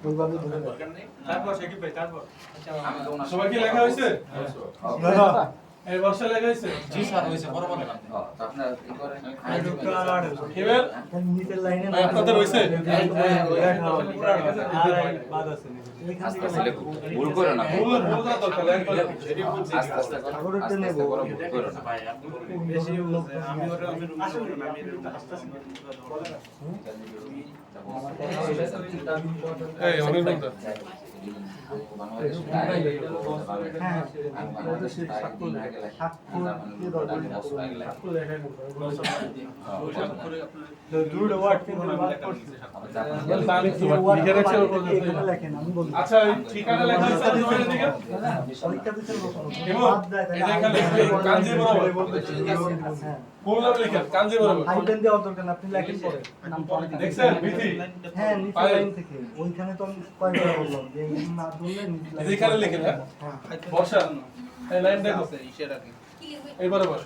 ওইভাবে ধরে তারপর সাকিব ভাই তারপর সবাই কি লেখা হয়েছে? এই বর্ষা লেখা হয়েছে? জি স্যার হয়েছে বরাবর লেখা। আপনার কি করেন এবার নিচের লাইনে ভাই, আপনাদের হয়েছে? আসলে ভুল করে না ভুল করা দরকার লেখা করে। আস্তে আস্তে করো আস্তে আস্তে করো ভুল করো না ভাই আপনি বেশি আমি ওটা আমি আসলে আমি আসতেছি এই অনেক বলতে আচ্ছা এই ঠিকানা লেখা আছে তোমাদের দিকে এবং এই এখানে কাঞ্জি বরাবর কোন নাম লেখা কাঞ্জি বরাবর হাইডেন দেওয়ার দরকার না, আপনি লেখেন পরে নাম পরে দিবেন। দেখছেন বিধি হ্যাঁ নিচের লাইন থেকে ওইখানে তো আমি কয়বার বললাম যে এই না ধরলে নিচের লাইন এখানে লেখেন হ্যাঁ বর্ষা এই লাইন দেখো ইশারা কি এই বরাবর